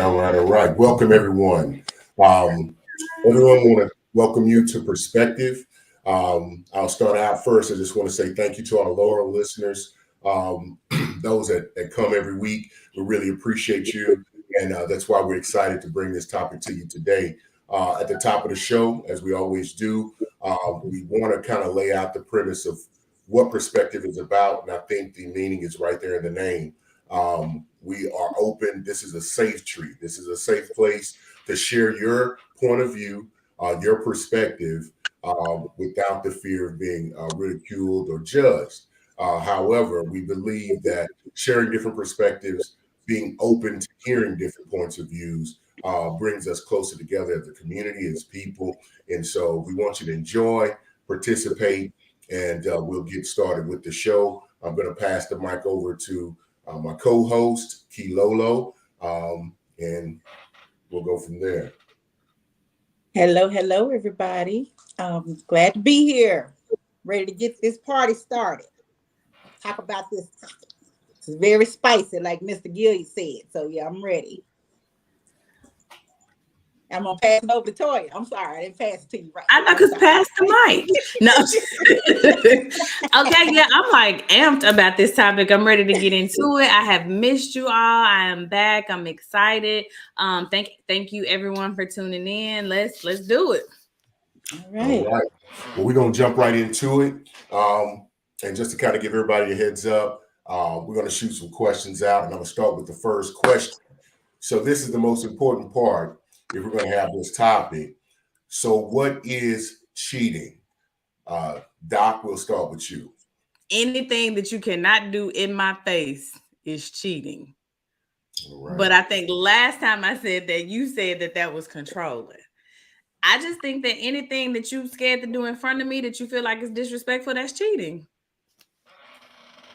All right. Welcome, everyone. Everyone, want to welcome you to Perspective. I'll start out first. I just want to say thank you to our loyal listeners, those that come every week. We really appreciate you, and that's why we're excited to bring this topic to you today. At the top of the show, as we always do, we want to kind of lay out the premise of what Perspective is about, and I think the meaning is right there in the name. We are open. This is a safe tree. This is a safe place to share your point of view, your perspective, without the fear of being ridiculed or judged. However, we believe that sharing different perspectives, being open to hearing different points of views, brings us closer together as a community, as people. And so we want you to enjoy, participate, and we'll get started with the show. I'm going to pass the mic over to my co-host, Kilolo, and we'll go from there. Hello, everybody. Glad to be here. Ready to get this party started. Talk about this topic. It's very spicy, like Mr. Gillies said. So, yeah, I'm ready. I'm going to pass it over to Toya. I'm sorry, I didn't pass it to you right. I know, because pass the mic. No. Okay, yeah, I'm like amped about this topic. I'm ready to get into it. I have missed you all. I am back. I'm excited. Thank you everyone for tuning in. Let's do it. All right. Well, we're going to jump right into it. And just to kind of give everybody a heads up, we're going to shoot some questions out, and I'm going to start with the first question. So this is the most important part if we're going to have this topic. So what is cheating? Doc, we'll start with you. Anything that you cannot do in my face is cheating. Right. But I think last time I said that, you said that was controlling. I just think that anything that you're scared to do in front of me that you feel like is disrespectful, that's cheating.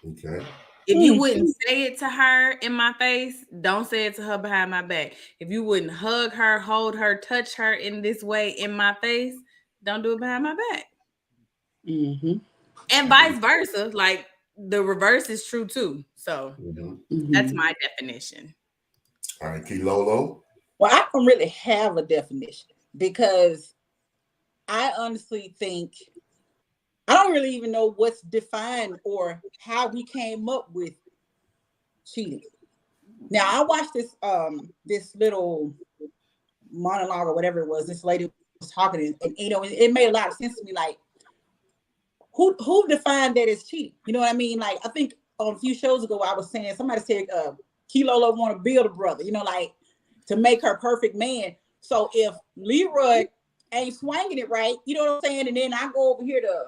Okay. If you wouldn't say it to her in my face, don't say it to her behind my back. If you wouldn't hug her, hold her, touch her in this way in my face, don't do it behind my back. Mm-hmm. And vice versa. Like the reverse is true too. So that's my definition. All right, Kilolo. Well, I don't really have a definition because I honestly think I don't really even know what's defined or how we came up with cheating. Now, I watched this little monologue or whatever it was. This lady was talking, and you know, it made a lot of sense to me. Like, who defined that as cheating? You know what I mean? Like, I think a few shows ago, I was saying somebody said Kilolo want to build a brother. You know, like to make her perfect man. So if Leroy ain't swinging it right, you know what I'm saying, and then I go over here to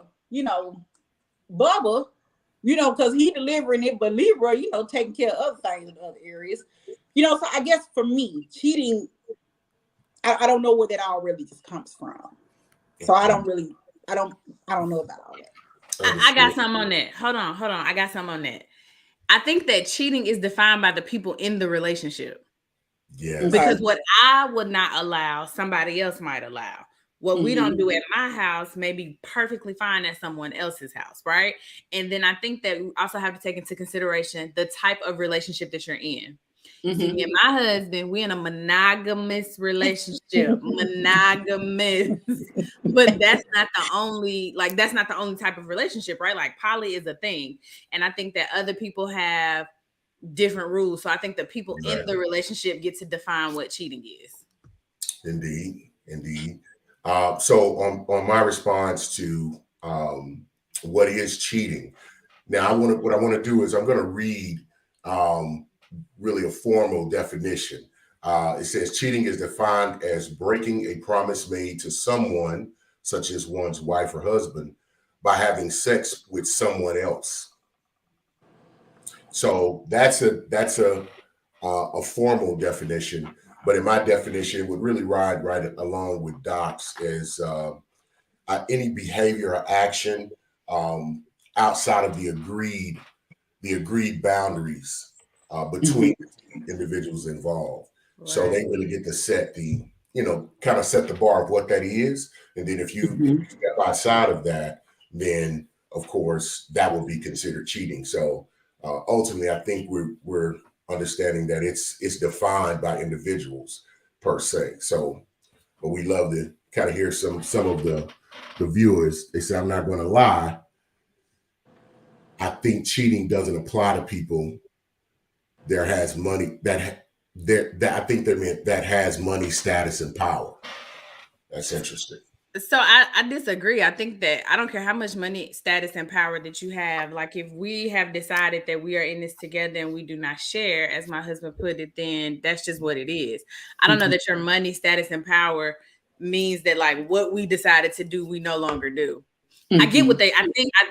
Bubba, because he delivering it, but Leroy, taking care of other things in other areas. So I guess for me, cheating, I don't know where that all really just comes from. So I don't know about all that. I got something on that. Hold on. I got something on that. I think that cheating is defined by the people in the relationship. Yeah. Because what I would not allow, somebody else might allow. What we don't do at my house may be perfectly fine at someone else's house, right? And then I think that we also have to take into consideration the type of relationship that you're in. See, me and my husband, we're in a monogamous relationship. Monogamous. But that's not the only type of relationship, right? Like poly is a thing. And I think that other people have different rules. So I think the people in the relationship get to define what cheating is. Indeed. So on my response to what is cheating, now what I want to do is I'm going to read really a formal definition. It says cheating is defined as breaking a promise made to someone, such as one's wife or husband, by having sex with someone else. So that's a formal definition. But in my definition, it would really ride right along with Doc's as any behavior or action outside of the agreed boundaries between individuals involved. Right. So they really get to set kind of set the bar of what that is. And then if you step outside of that, then of course that will be considered cheating. So ultimately, I think we're understanding that it's defined by individuals per se. So, but we love to kind of hear some of the viewers. They say, I'm not going to lie, I think cheating doesn't apply to people that has money that I think they meant that has money, status, and power. That's interesting. So I disagree. I think that I don't care how much money, status, and power that you have. Like if we have decided that we are in this together and we do not share, as my husband put it, then that's just what it is. I don't know that your money, status, and power means that like what we decided to do, we no longer do. I get what I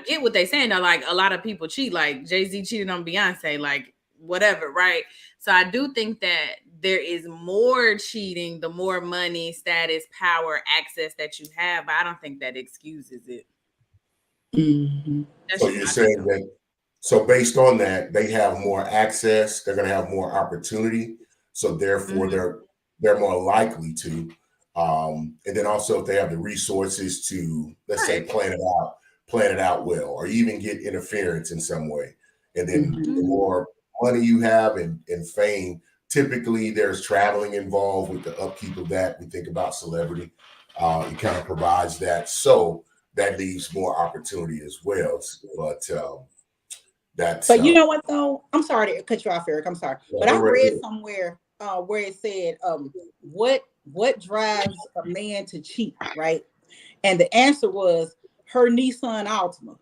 get what they saying. Though, like a lot of people cheat. Like Jay-Z cheated on Beyonce, like whatever, right? So I do think that there is more cheating, the more money, status, power, access that you have. But I don't think that excuses it. So you're saying that, so based on that, they have more access, they're going to have more opportunity. So therefore they're more likely to. And then also if they have the resources to, let's say, plan it out well, or even get interference in some way. And then the more money you have and fame, typically there's traveling involved with the upkeep of that. We think about celebrity. It kind of provides that. So that leaves more opportunity as well. But that's. But you know what though? I'm sorry to cut you off, Eric. I'm sorry. But I read somewhere where it said, what drives a man to cheat, right? And the answer was her Nissan Altima.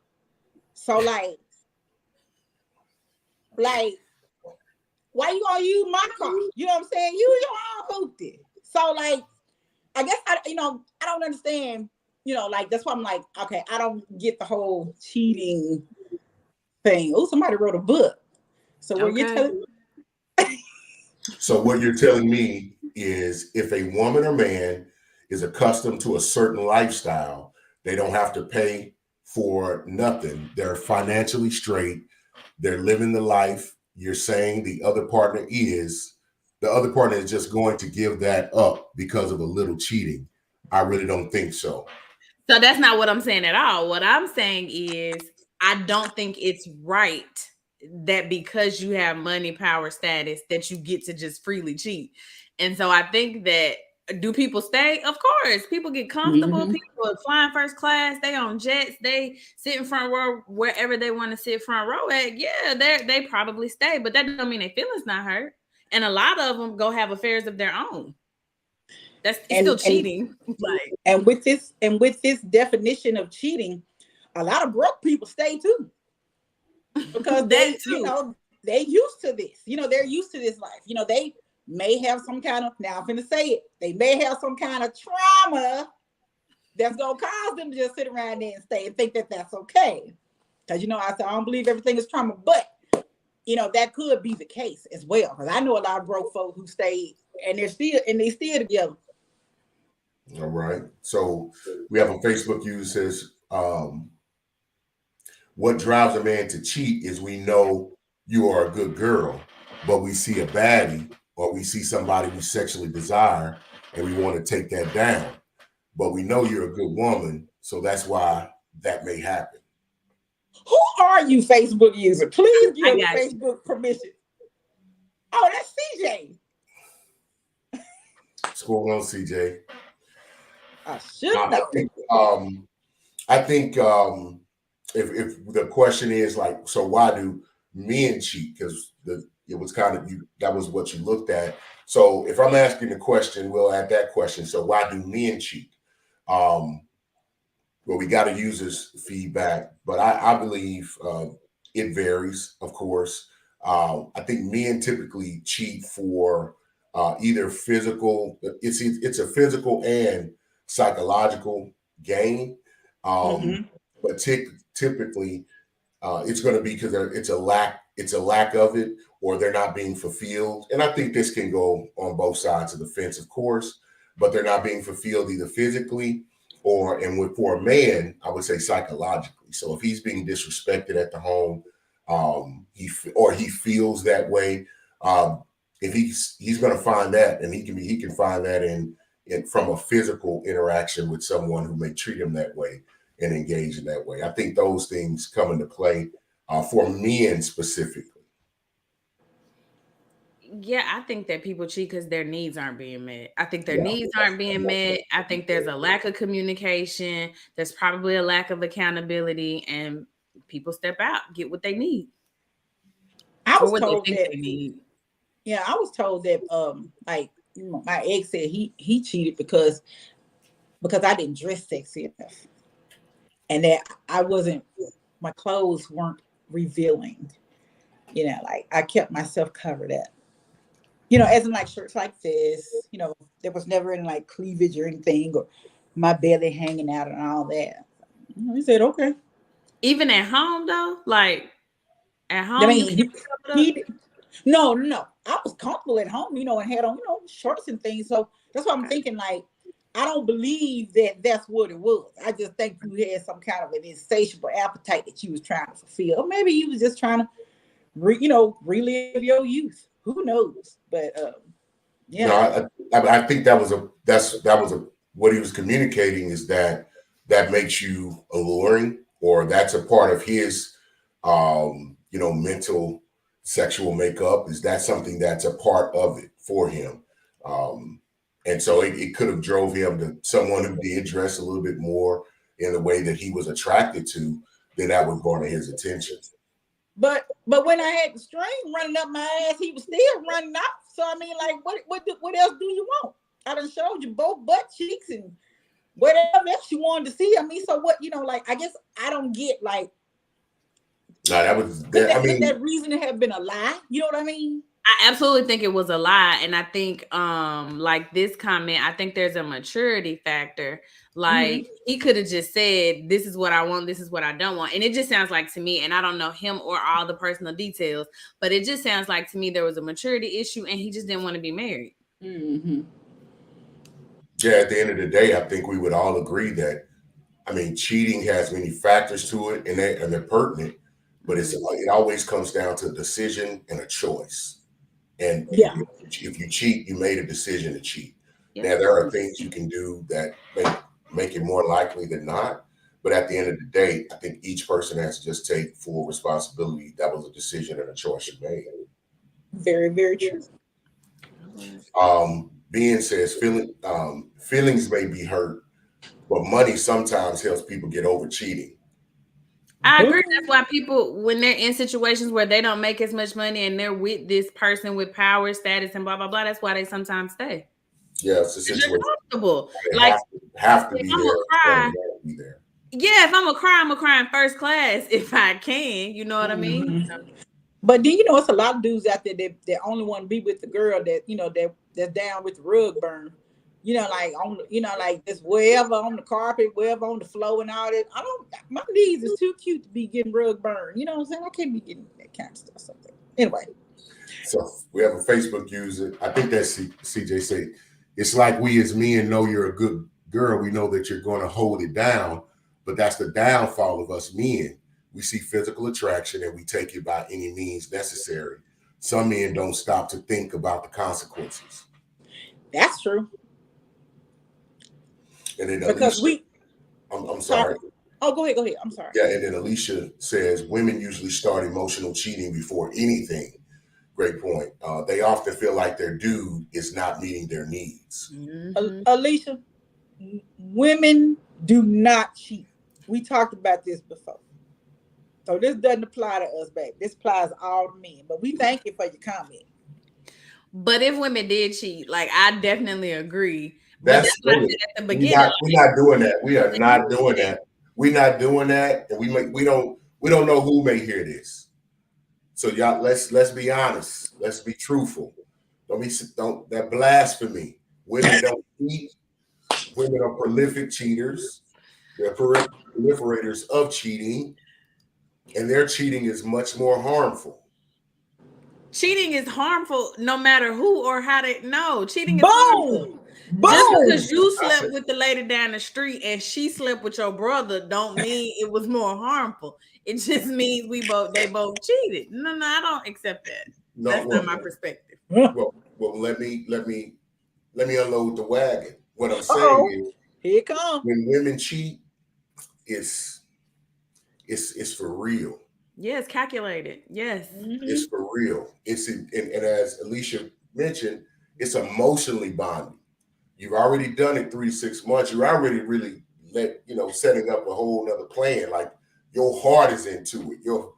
So like, why you gonna use my car? You know what I'm saying? Use your own hoopty. So like, I guess I don't understand. Like that's why I'm like, okay, I don't get the whole cheating thing. Oh, somebody wrote a book. So what you're telling me? So what you're telling me is if a woman or man is accustomed to a certain lifestyle, they don't have to pay for nothing. They're financially straight. They're living the life. You're saying the other partner is just going to give that up because of a little cheating. I really don't think so. So that's not what I'm saying at all. What I'm saying is I don't think it's right that because you have money, power, status, that you get to just freely cheat. And so I think that, do people stay? Of course. People get comfortable. People are flying first class. They on jets. They sit in front row wherever they want to sit front row at. Yeah, they probably stay. But that don't mean their feelings not hurt. And a lot of them go have affairs of their own. That's still cheating. And with this definition of cheating, a lot of broke people stay too. Because they used to this. They're used to this life. They may have some kind of, now I'm going to say it, they may have some kind of trauma that's going to cause them to just sit around there and stay and think that that's okay. Because, I don't believe everything is trauma, but, that could be the case as well. Because I know a lot of broke folk who stayed and they still together. All right. So we have a Facebook user says, what drives a man to cheat is we know you are a good girl, but we see a baddie or we see somebody we sexually desire and we want to take that down. But we know you're a good woman, so that's why that may happen. Who are you, Facebook user? Please give Facebook permission. Oh, that's CJ. What's going on, CJ? I should know. I think if the question is like, so why do men cheat? Because it was kind of that was what you looked at. So if I'm asking the question, we'll add that question. So why do men cheat? Well, we got a user's feedback, but I believe it varies, of course. I think men typically cheat for either physical, it's a physical and psychological gain. But typically it's going to be because it's a lack of it, or they're not being fulfilled. And I think this can go on both sides of the fence, of course, but they're not being fulfilled either physically for a man, I would say psychologically. So if he's being disrespected at the home, he feels that way, if he's going to find that, and he can find that in from a physical interaction with someone who may treat him that way and engage in that way. I think those things come into play for men specifically. Yeah, I think that people cheat because their needs aren't being met. I think their Yeah. needs aren't being met. I think there's a lack of communication. There's probably a lack of accountability, and people step out, get what they need I or was what they told think that. they need. Yeah, I was told that. Like my ex said he cheated because I didn't dress sexy enough, and that I wasn't. My clothes weren't revealing. Like I kept myself covered up. As in like shirts like this. There was never any like cleavage or anything, or my belly hanging out and all that. He said, okay. Even at home, though, like at I home, you mean, can't be covered up. he no, no, no. I was comfortable at home, and had on, shorts and things. So that's what I'm Okay. thinking. Like, I don't believe that that's what it was. I just think you had some kind of an insatiable appetite that you was trying to fulfill, or maybe you was just trying to, relive your youth. Who knows? But No, yeah, I think that was a what he was communicating is that makes you alluring, or that's a part of his mental sexual makeup. Is that something that's a part of it for him? Um, and so it could have drove him to someone who did dress a little bit more in the way that he was attracted to, then that would garner his attention. but when I had the string running up my ass, he was still running up. So I mean, like, what else do you want? I done showed you both butt cheeks and whatever else you wanted to see. I mean, so what? Like, I guess I don't get, like, No, that was could that. I could mean, that reason have been a lie? You know what I mean? I absolutely think it was a lie. And I think like this comment, I think there's a maturity factor. Mm-hmm. Like he could have just said, this is what I want, this is what I don't want. And it just sounds like to me, and I don't know him or all the personal details, but it just sounds like to me there was a maturity issue and he just didn't want to be married. Mm-hmm. yeah, at the end of the day, I think we would all agree that, I mean, cheating has many factors to it, and they're pertinent, but it always comes down to a decision and a choice. And Yeah. if you cheat, you made a decision to cheat. Yeah. Now there are things you can do that make it more likely than not, but at the end of the day, I think each person has to just take full responsibility. That was a decision and a choice you made. Very, very true. Ben says feelings may be hurt, but money sometimes helps people get over cheating. I agree. That's why people, when they're in situations where they don't make as much money and they're with this person with power, status, and blah blah blah, that's why they sometimes stay. Yeah, it's a situation. They're comfortable. They Like have to if be I'm there. gonna cry, Be there. yeah, if I'm gonna cry in first class if I can. You know what I mean? Mm-hmm. But then it's a lot of dudes out there that only want to be with the girl that's down with the rug burn. Like on like this wherever on the carpet, wherever on the floor and all that. My knees is too cute to be getting rug burn. You know what I'm saying? I can't be getting that kind of stuff. Something. Anyway. So we have a Facebook user. I think that's CJ said. It's like we as men know you're a good girl. We know that you're going to hold it down, but that's the downfall of us men. We see physical attraction and we take it by any means necessary. Some men don't stop to think about the consequences. That's true. And then because Alicia, I'm sorry. Oh, go ahead. I'm sorry. Yeah, and then Alicia says women usually start emotional cheating before anything. Great point. They often feel like their dude is not meeting their needs. Mm-hmm. Alicia, women do not cheat. We talked about this before. So this doesn't apply to us, baby. This applies to all the men. But we thank you for your comment. But if women did cheat, like I definitely agree. That's what I said at the beginning. We're not doing that. We are not doing that. We're not doing that, and we don't know who may hear this. So y'all, let's be honest. Let's be truthful. Don't that blasphemy. Women don't cheat. Women are prolific cheaters. They're proliferators of cheating, and their cheating is much more harmful. Cheating is harmful no matter who or how they know. Cheating is harmful. Just because you slept with the lady down the street and she slept with your brother don't mean it was more harmful. It just means they both cheated. No, I don't accept that. That's not my perspective. Well, let me unload the wagon. What I'm saying is, here it comes. When women cheat, it's for real. Yes, calculated. Yes. It's for real. And as Alicia mentioned, it's emotionally bonding. You've already done it 3 to 6 months. You're already really setting up a whole nother plan. Like your heart is into it. You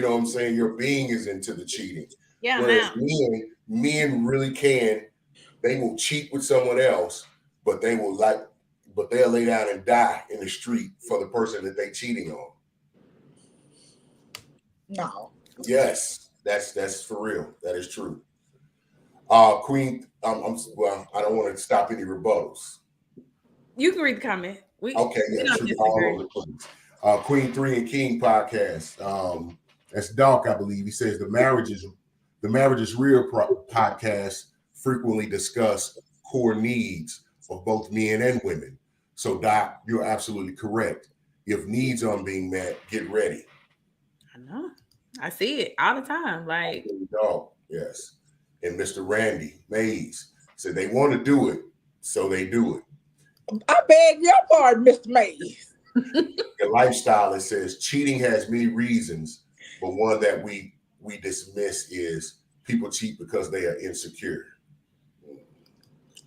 know what I'm saying? Your being is into the cheating. Yeah. Whereas men really they will cheat with someone else, but they'll lay down and die in the street for the person that they cheating on. No. Yes, that's for real. That is true. Queen, I don't want to stop any rebuttals. You can read the comment. Okay, yeah, true. All over the place. Queen 3 and King podcast. That's Doc, I believe. He says the Marriage is Real podcast frequently discuss core needs of both men and women. So, Doc, you're absolutely correct. If needs aren't being met, get ready. I know. I see it all the time. Like, Dog, yes. And Mr. Randy Mays said they want to do it, so they do it. I beg your pardon, Mr. Mays. The lifestyle, it says cheating has many reasons, but one that we dismiss is people cheat because they are insecure.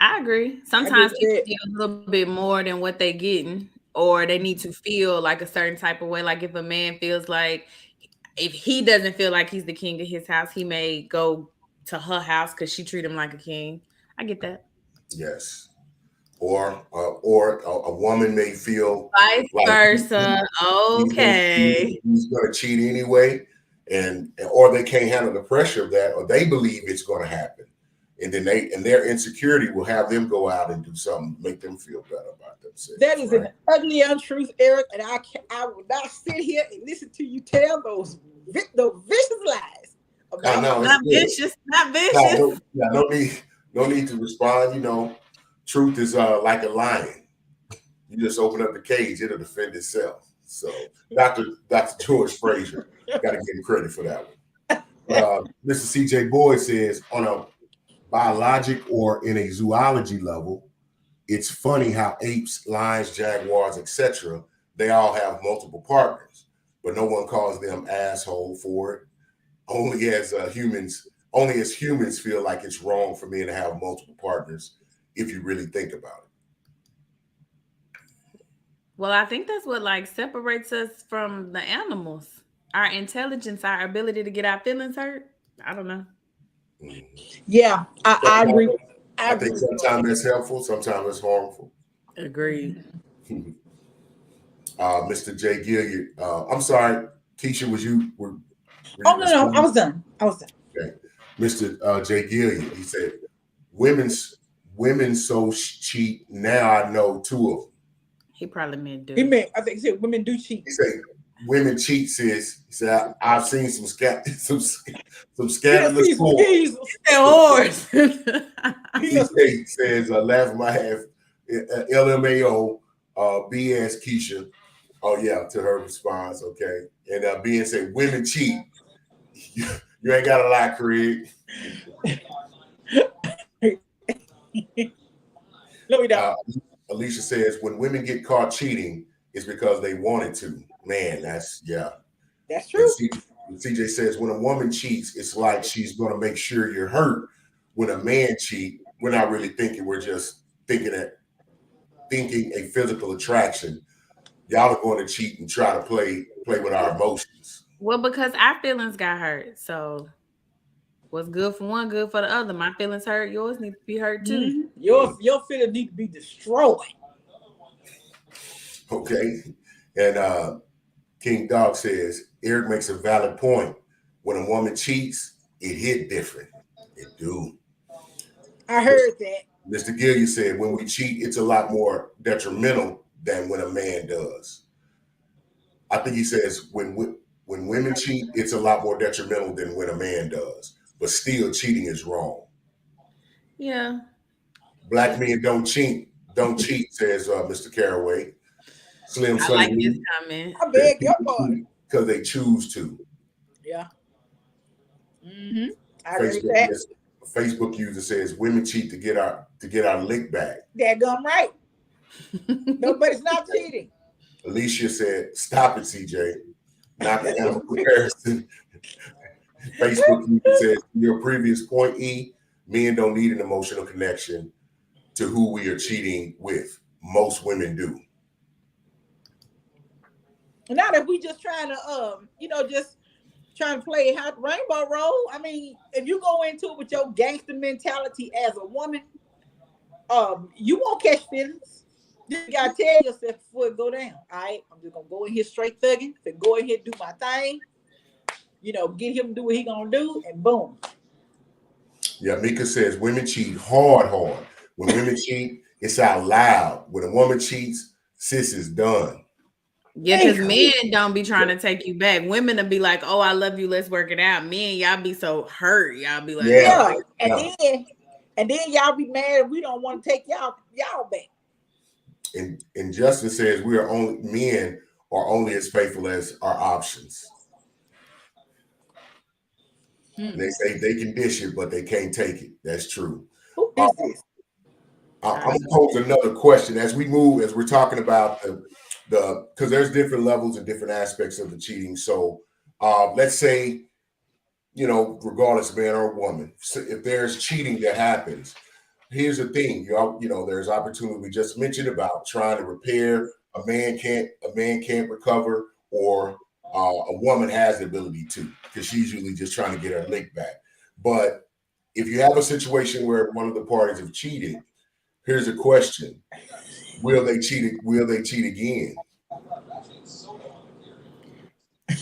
I agree. Sometimes people get a little bit more than what they're getting, or they need to feel like a certain type of way. Like if a man feels like if he doesn't feel like he's the king of his house, he may go to her house because she treat him like a king. I get that. Yes. Or a woman may feel vice versa. Okay. He's going to cheat anyway, or they can't handle the pressure of that, or they believe it's going to happen. And then their insecurity will have them go out and do something, make them feel better about themselves. That is an ugly untruth, Eric, and I will not sit here and listen to you tell those vicious lies. Not vicious. No need to respond. Truth is like a lion. You just open up the cage, it'll defend itself. So Dr. George Fraser, got to give him credit for that one. Mr. CJ Boyd says, on a biologic or in a zoology level, it's funny how apes, lions, jaguars, etc., they all have multiple partners, but no one calls them asshole for it. Only as humans feel like it's wrong for men to have multiple partners, if you really think about it. Well, I think that's what separates us from the animals. Our intelligence, our ability to get our feelings hurt. I don't know. Yeah, I agree. I think sometimes it's helpful, sometimes it's harmful. Agreed. Mr. Jay Gilliard. I'm sorry, Keisha, were oh no, I was done. Okay. Mr. Jay Gilliard, he said, women so cheat. Now I know 2 of them. He probably meant do. I think he said women do cheat. He said women cheat, sis. He said I've seen some scandalous whores. He says laughing my half LMAO BS Keisha. Oh yeah, to her response. Okay. And BN said women cheat. You ain't got a lie, Craig. Alicia says when women get caught cheating, it's because they wanted to. Man, that's true. And CJ says when a woman cheats, it's like she's going to make sure you're hurt. When a man cheats, we're not really thinking. We're just thinking a physical attraction. Y'all are going to cheat and try to play with our emotions. Well, because our feelings got hurt. So what's good for one, good for the other. My feelings hurt. Yours need to be hurt too. Mm-hmm. Your feelings need to be destroyed. Okay. And King Dog says, Eric makes a valid point. When a woman cheats, it hit different. It do. I heard that. Mr. Gilliard said, when we cheat, it's a lot more detrimental than when a man does. I think he says when women cheat, it's a lot more detrimental than when a man does. But still, cheating is wrong. Yeah. Black men don't cheat, says Mr. Caraway. Slim I like this comment. I beg your pardon. Because they choose to. Yeah. Mm-hmm. I agree with that. Facebook user says women cheat to get our lick back. Daggum right. Nobody's not cheating. Alicia said, "Stop it, CJ. not the animal comparison. Facebook even says, to your previous point, E, men don't need an emotional connection to who we are cheating with. Most women do. Not if we just trying to, just trying to play hot rainbow role. I mean, if you go into it with your gangster mentality as a woman, you won't catch feelings. You gotta tell yourself before it go down. All right, I'm just gonna go in here straight thugging, then go in here do my thing. Get him to do what he gonna do, and boom. Yeah, Mika says women cheat hard. When women cheat, it's out loud. When a woman cheats, sis is done. Yeah, because men don't be trying to take you back. Women will be like, "Oh, I love you. Let's work it out." Men, y'all be so hurt. Y'all be like, "Yeah," and then y'all be mad. We don't want to take y'all back. And Justin says men are only as faithful as our options. They say they can dish it, but they can't take it. That's true. Who is this? I'm gonna pose another question as we're talking about because there's different levels and different aspects of the cheating. So let's say, regardless, man or woman, if there's cheating that happens, here's the thing, there's opportunity we just mentioned about trying to repair. A man can't recover, or a woman has the ability to, because she's usually just trying to get her lick back. But if you have a situation where one of the parties have cheated, here's a question: will they cheat again?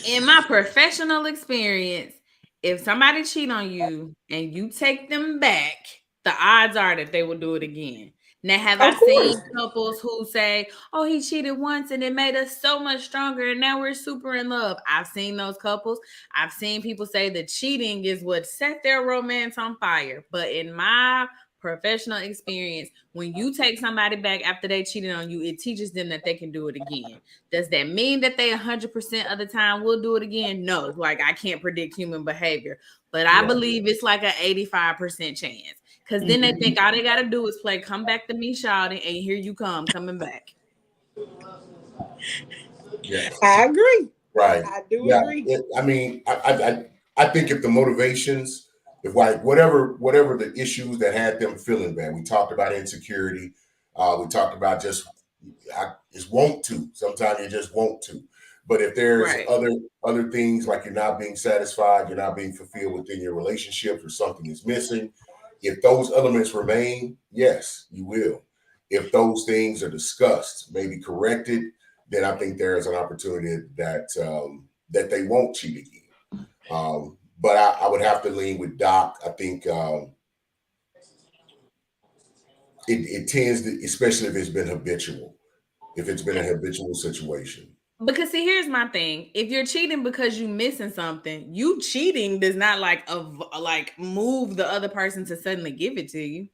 In my professional experience, if somebody cheat on you and you take them back, the odds are that they will do it again. Now, have I seen couples who say, "Oh, he cheated once and it made us so much stronger and now we're super in love"? I've seen those couples. I've seen people say that cheating is what set their romance on fire. But in my professional experience, when you take somebody back after they cheated on you, it teaches them that they can do it again. Does that mean that they 100% of the time will do it again? No, like I can't predict human behavior, but I believe it's like an 85% chance. Because then they think all they got to do is play "Come Back to Me, Shawty," and here you come, coming back. Yes. I agree. Right. I do agree. I think if the motivations, if like whatever the issues that had them feeling bad, we talked about insecurity. We talked about just want to. Sometimes you just want to. But if there's other things like you're not being satisfied, you're not being fulfilled within your relationships, or something is missing, if those elements remain, yes, you will. If those things are discussed, maybe corrected, then I think there is an opportunity that they won't cheat again. But I would have to lean with Doc. I think it tends to, especially if it's been habitual, if it's been a habitual situation. Because see, here's my thing. If you're cheating because you missing something, you cheating does not move the other person to suddenly give it to you.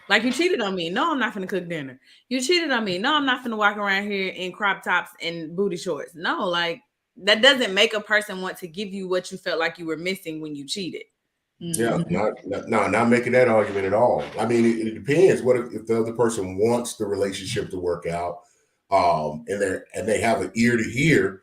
Like, you cheated on me. No, I'm not finna cook dinner. You cheated on me. No, I'm not finna walk around here in crop tops and booty shorts. No, like that doesn't make a person want to give you what you felt like you were missing when you cheated. Yeah, not making that argument at all. I mean, it depends. What if the other person wants the relationship to work out? And they have an ear to hear,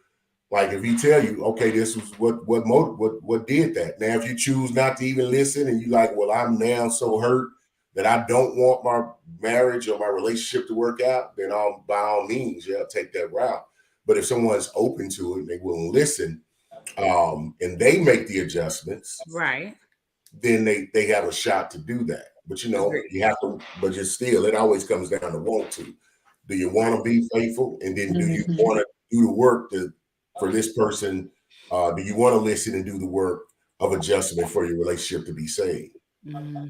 like if he tell you, okay, this was what did that. Now, if you choose not to even listen and you like, well, I'm now so hurt that I don't want my marriage or my relationship to work out, then by all means, take that route. But if someone's open to it and they will listen, and they make the adjustments, right, then they have a shot to do that. But you have to, but just still, it always comes down to want to. Do you want to be faithful? And then do you want to do the work for this person? Do you want to listen and do the work of adjustment for your relationship to be saved? Mm-hmm.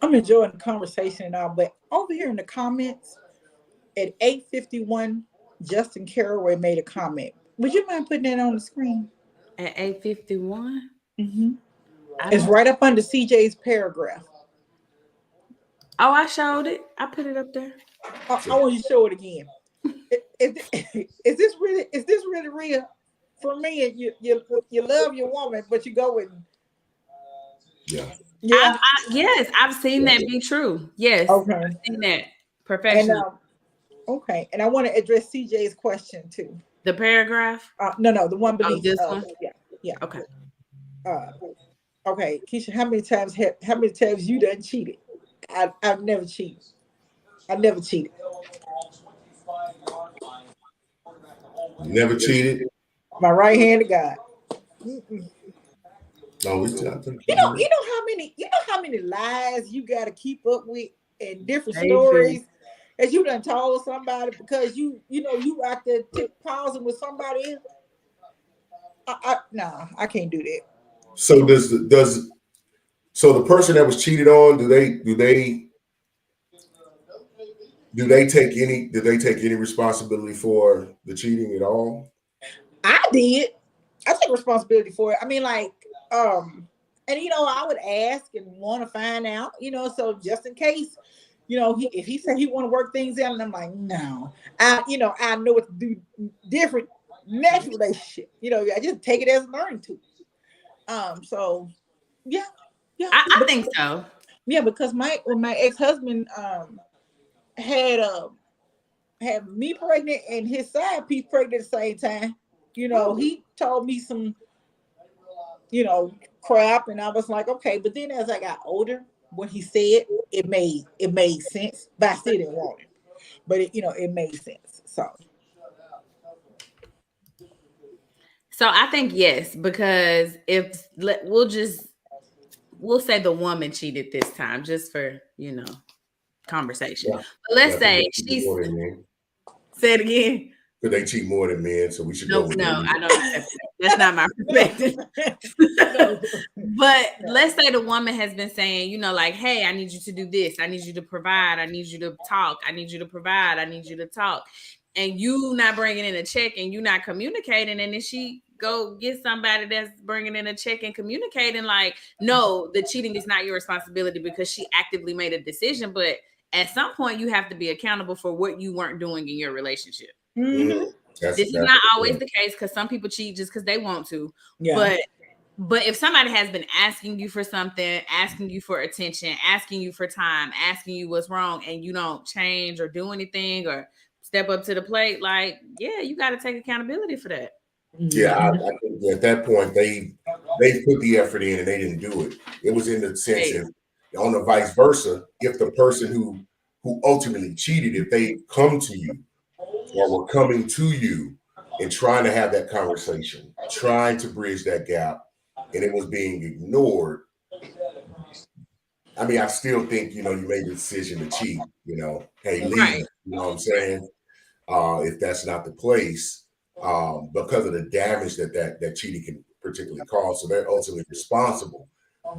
I'm enjoying the conversation now, but over here in the comments at 8:51, Justin Carraway made a comment. Would you mind putting that on the screen? At 8:51? Mm-hmm. It's right up under CJ's paragraph. Oh, I showed it. I put it up there. I want you to show it again. Is this really real? For me, you love your woman, but you go with yes, I've seen that be true. Yes, okay. I've seen that perfection. And I want to address CJ's question too. The paragraph? No, the one Oh, beneath. this one? Yeah. Okay. Okay, Keisha, how many times you done cheated? I've never cheated. I never cheated. You never cheated? My right hand to God. No, we talked. You know how many lies you got to keep up with and different Baby. stories that you done told somebody because you out there pausing with somebody else. I can't do that. So so the person that was cheated on, do they take any responsibility for the cheating at all? I did. I take responsibility for it. I mean, like, and I would ask and want to find out, so just in case, if he said he want to work things out, and I'm like, no, I know what to do different next relationship. I just take it as a learning tool. So yeah. I think so. Yeah, because when my ex-husband had me pregnant and his side piece pregnant at the same time, he told me some crap, and I was like, okay. But then as I got older, when he said it made sense, but I still didn't want it. But it made sense. So I think yes, because we'll say the woman cheated this time, just for conversation. Yeah. But let's say she's said again. Could they cheat more than men? So we should No, I don't accept that. That's not my perspective. But let's say the woman has been saying, like, hey, I need you to do this. I need you to provide. I need you to talk. I need you to provide. I need you to talk. And you not bringing in a check and you not communicating. And then she go get somebody that's bringing in a check and communicating like, no, the cheating is not your responsibility because she actively made a decision. But at some point, you have to be accountable for what you weren't doing in your relationship. Mm-hmm. This is not always the case because some people cheat just because they want to. Yeah. But if somebody has been asking you for something, asking you for attention, asking you for time, asking you what's wrong, and you don't change or do anything or step up to the plate, like, yeah, you got to take accountability for that. Yeah, I think at that point they put the effort in and they didn't do it. It was in the sense of on the vice versa. If the person who ultimately cheated, if they come to you or were coming to you and trying to have that conversation, trying to bridge that gap, and it was being ignored. I mean, I still think, you made the decision to cheat, hey, leave, right. You know what I'm saying? If that's not the place, because of the damage that cheating can particularly cause. So they're ultimately responsible.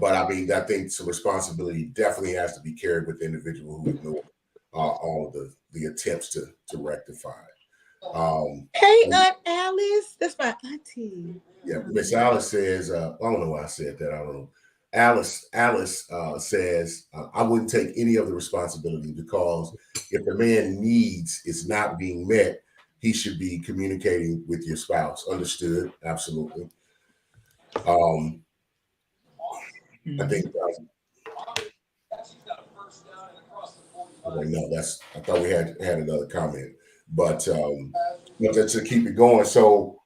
But I mean, I think some responsibility definitely has to be carried with the individual who ignored all of the attempts to rectify it. Hey, Aunt Alice, that's my auntie. Yeah, Miss Alice says, I don't know why I said that. I don't know. Alice says, I wouldn't take any of the responsibility because if the man needs is not being met, he should be communicating with your spouse. Understood? Absolutely. I think. No, I thought we had another comment, but just to keep it going. So,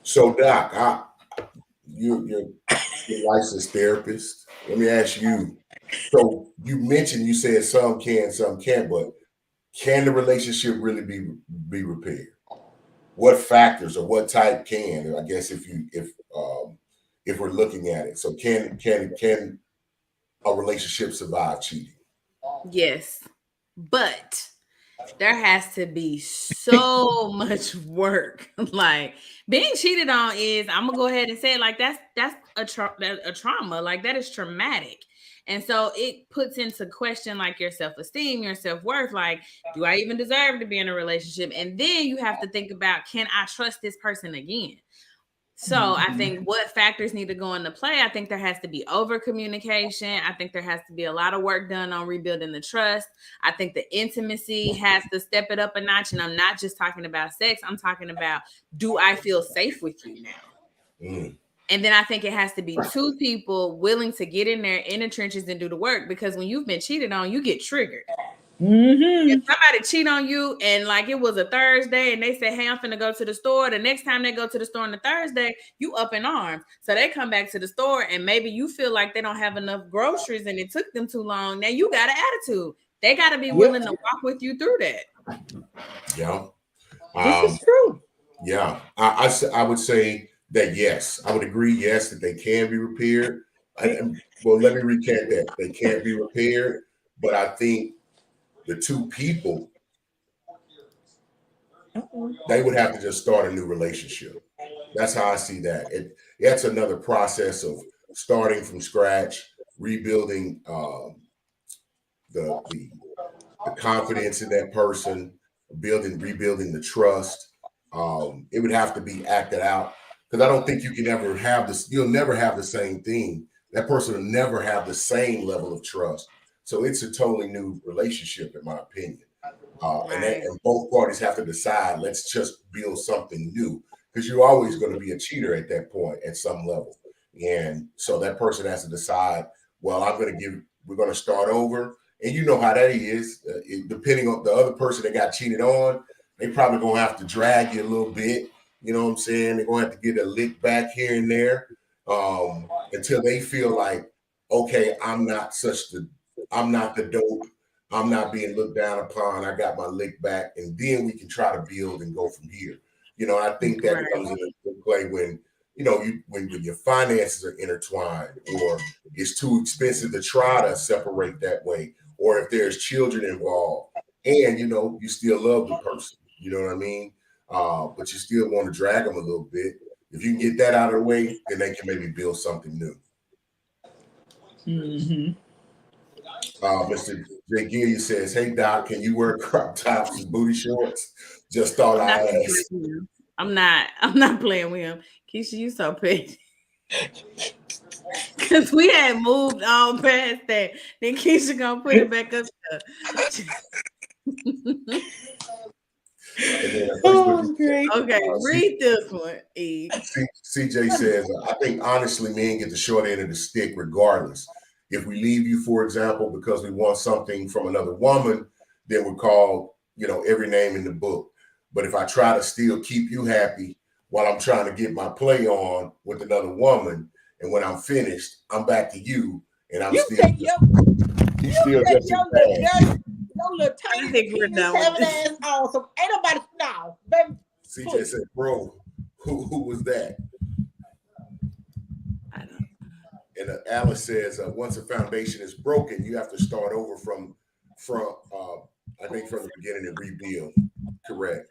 So, Doc, you're a licensed therapist. Let me ask you. So you said some can, some can't, but can the relationship really be repaired? What factors or what type can? I guess if we're looking at it, so can a relationship survive cheating? Yes, but there has to be so much work. Like being cheated on is, I'm gonna go ahead and say it, like that's a trauma. Like that is traumatic. And so it puts into question like your self-esteem, your self-worth. Like, do I even deserve to be in a relationship? And then you have to think about, can I trust this person again? So I think what factors need to go into play, I think there has to be over communication. I think there has to be a lot of work done on rebuilding the trust. I think the intimacy has to step it up a notch. And I'm not just talking about sex. I'm talking about, do I feel safe with you now? And then I think it has to be two people willing to get in there in the trenches and do the work, because when you've been cheated on, you get triggered. If somebody cheat on you and like it was a Thursday and they say, hey, I'm finna go to the store, the next time they go to the store on the Thursday, you up in arms. So they come back to the store and maybe you feel like they don't have enough groceries and it took them too long. Now you got an attitude. They got to be willing to walk with you through that. Yeah. This is true. Yeah. I would say that, yes, I would agree. Yes, that they can be repaired. Well, let me recant that. They can't be repaired, but I think the two people, they would have to just start a new relationship. That's how I see that. That's another process of starting from scratch, rebuilding the confidence in that person, rebuilding the trust. It would have to be acted out, because I don't think you can ever have this. You'll never have the same thing. That person will never have the same level of trust. So it's a totally new relationship, in my opinion. And both parties have to decide, let's just build something new, because you're always going to be a cheater at that point at some level. And so that person has to decide, well, we're going to start over. And you know how that is. Depending on the other person that got cheated on, they probably going to have to drag you a little bit. You know what I'm saying? They're going to have to get a lick back here and there until they feel like, okay, I'm not the dope. I'm not being looked down upon. I got my lick back, and then we can try to build and go from here. You know, I think that comes into play when, you know, when your finances are intertwined, or it's too expensive to try to separate that way, or if there's children involved, and, you know, you still love the person, you know what I mean? But you still want to drag them a little bit. If you can get that out of the way, then they can maybe build something new. Mr. J. Gilliam says, hey, Doc, can you wear crop tops and booty shorts? Just thought I'd ask. I'm not playing with him. Keisha, you so petty. Because we had moved on past that. Then Keisha gonna put it back up there. Okay, read this one, E. CJ says, I think honestly men get the short end of the stick regardless. If we leave you, for example, because we want something from another woman, then we're called, you know, every name in the book. But if I try to still keep you happy while I'm trying to get my play on with another woman, and when I'm finished, I'm back to you, and I'm still just your little tiny having ass awesome. Ain't nobody baby. CJ said, bro, who was that? I don't know. And Alice says, once a foundation is broken, you have to start over from I think from the beginning and rebuild. Correct.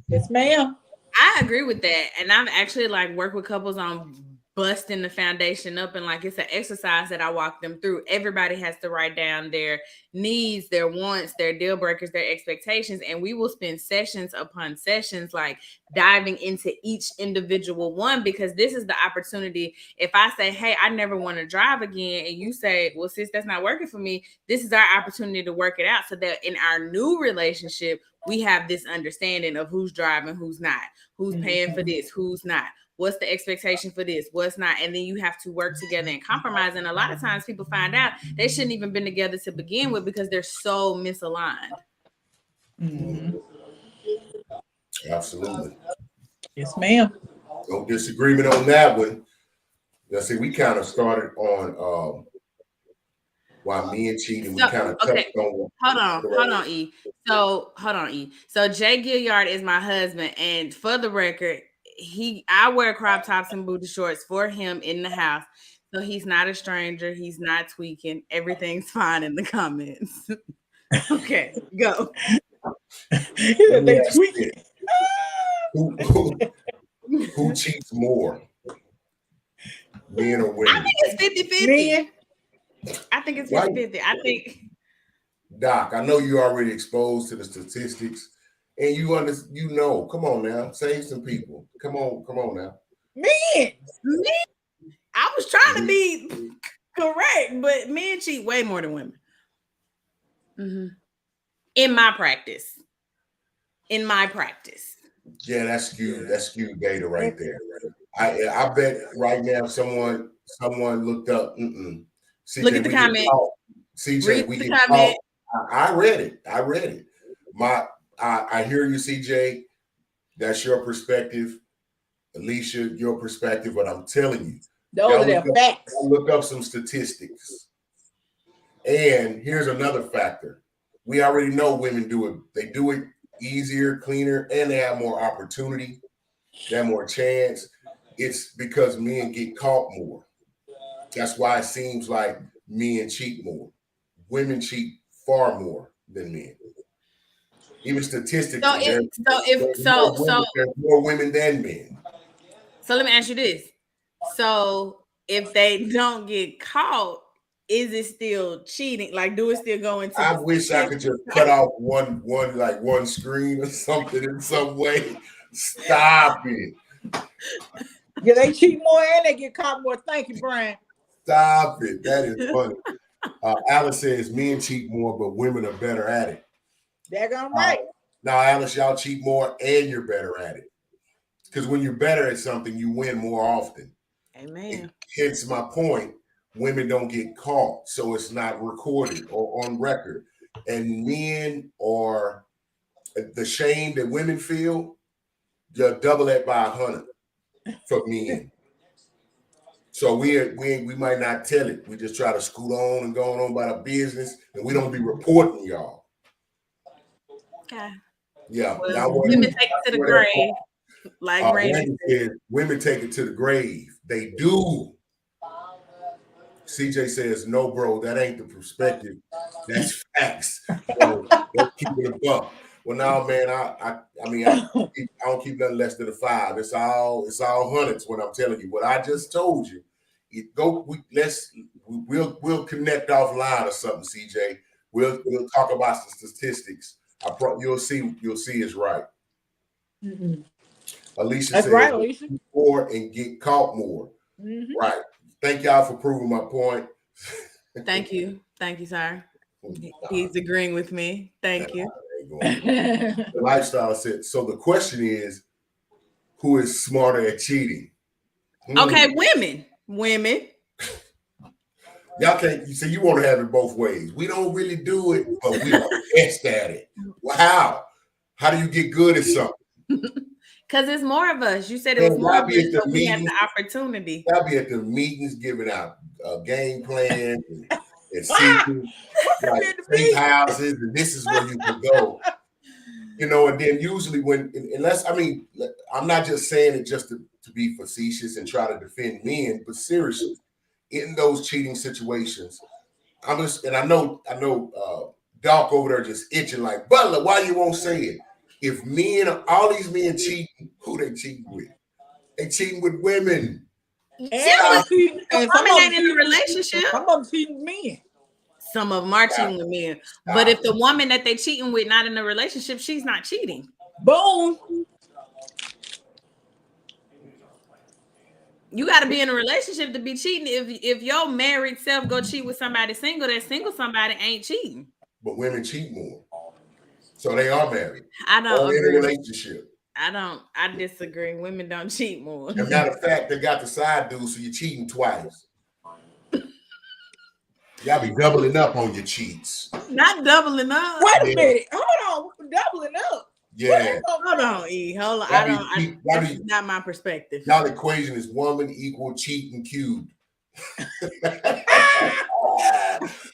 Yes, ma'am. I agree with that. And I've actually like worked with couples on busting the foundation up, and like it's an exercise that I walk them through. Everybody has to write down their needs, their wants, their deal breakers, their expectations, and we will spend sessions upon sessions like diving into each individual one, because this is the opportunity. If I say, hey, I never want to drive again, and you say, well, sis, that's not working for me, this is our opportunity to work it out so that in our new relationship we have this understanding of who's driving, who's not, who's paying for this, who's not, what's the expectation for this, what's not. And then you have to work together and compromise. And a lot of times people find out they shouldn't even been together to begin with because they're so misaligned. Absolutely. Yes, ma'am. No disagreement on that one. Now, see, we kind of started on why men cheat, and we kind of touched on. Hold on, E. So Jay Gilliard is my husband, and for the record, I wear crop tops and booty shorts for him in the house. So he's not a stranger. He's not tweaking. Everything's fine in the comments. Okay, go. They tweaking. Who cheats more? Men or women? I think it's 50-50. I think it's 50-50. I think, Doc, I know you're already exposed to the statistics, and you know. Come on now, save some people. Come on now. Men. I was trying to be correct, but men cheat way more than women. In my practice. Yeah, that's skewed data right there. I bet right now someone looked up. CJ, look at the comment. CJ, we can talk. I read it. I read it. I hear you, CJ. That's your perspective. Alicia, your perspective, but I'm telling you, Those are their facts. look up some statistics. And here's another factor. We already know women do it. They do it easier, cleaner, and they have more opportunity. They have more chance. It's because men get caught more. That's why it seems like men cheat more. Women cheat far more than men. Even statistically, there's more women than men. So let me ask you this. So if they don't get caught, is it still cheating? Like, do it still go into? I wish I could just cut off one screen or something in some way. Stop it. Yeah, they cheat more and they get caught more. Thank you, Brian. Stop it. That is funny. Alice says men cheat more, but women are better at it. Daggone right. Now, Alice, y'all cheat more and you're better at it. Because when you're better at something, you win more often. Amen. Hence my point. Women don't get caught, so it's not recorded or on record. And men are the shame that women feel, you double that by 100 for men. So we might not tell it. We just try to scoot on and go on about our business, and we don't be reporting y'all. Okay. Yeah. Well, women take it to the grave. Like Randy said, women take it to the grave. They do. CJ says, no, bro, that ain't the perspective. That's facts. So let's keep it a buck. Well, now, man, I don't keep nothing less than a 5. It's all hundreds when I'm telling you. What I just told you, we'll connect offline or something, CJ. We'll talk about the statistics. You'll see it's right. Mm-hmm. Alicia That's says, right, Alicia. More and get caught more. Mm-hmm. Right. Thank y'all for proving my point. Thank you, sir. He's agreeing with me. Thank you. The lifestyle said. So the question is, who is smarter at cheating? Okay, women. Y'all can't. You say you want to have it both ways. We don't really do it, but we are best at it. Wow. How do you get good at something? Because it's more of us. You said it was more of us, so we had the opportunity. I'll be at the meetings giving out game plans and seeking safe houses, and this is where you can go. And then usually I'm not just saying it just to be facetious and try to defend men, but seriously, in those cheating situations, I know Doc over there just itching like, Butler, why you won't say it? If all these men cheating, who they cheating with? They cheating with women. And some ain't in a relationship. Some of them cheating with men. Some of them are cheating with men. But if the woman that they cheating with not in a relationship, she's not cheating. Boom. You got to be in a relationship to be cheating. If your married self go cheat with somebody single, that single somebody ain't cheating. But women cheat more. So they are married. I don't agree. In a relationship. I disagree. Women don't cheat more. As a matter of fact, they got the side dude, so you're cheating twice. Y'all be doubling up on your cheats. Not doubling up. Wait a minute. Hold on. Doubling up. Yeah. Hold on, E. Hold on. That's not my perspective. Y'all equation is woman equal cheating cubed.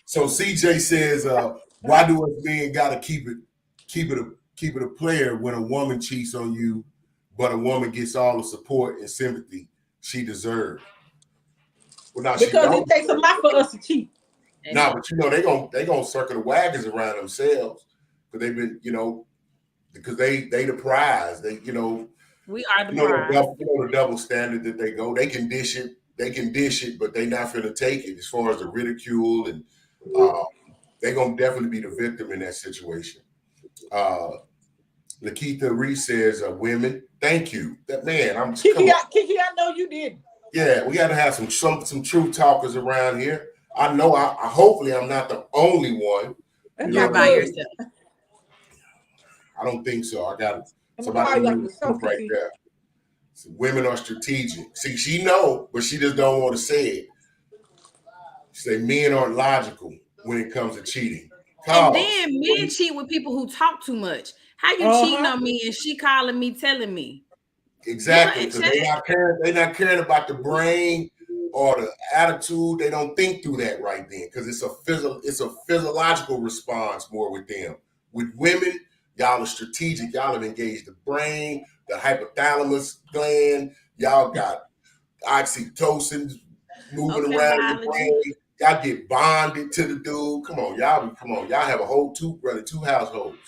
So CJ says, why do us men gotta keep it a player when a woman cheats on you, but a woman gets all the support and sympathy she deserves? Well, now because it takes a lot for us to cheat. No, but they gonna circle the wagons around themselves because they've been, because they the prize. They, we are the prize. The double standard that they go. They can dish it, but they not finna take it as far as the ridicule, and they gonna definitely be the victim in that situation. Lakeitha Reese says, "Women, thank you." That man, I'm Kiki. I know you did. Yeah, we got to have some true talkers around here. I know. Hopefully, I'm not the only one. You're by yourself. I don't think so. I got somebody right there. So women are strategic. See, she know, but she just don't want to say it. She say men aren't logical when it comes to cheating. And then men cheat with people who talk too much. How you cheating on me and she calling me, telling me? Exactly, because they're not caring about the brain or the attitude. They don't think through that right then, because it's a physiological response more with them. With women, y'all are strategic. Y'all have engaged the brain, the hypothalamus gland. Y'all got oxytocin moving around the brain. Y'all get bonded to the dude. Come on, y'all have a whole two households.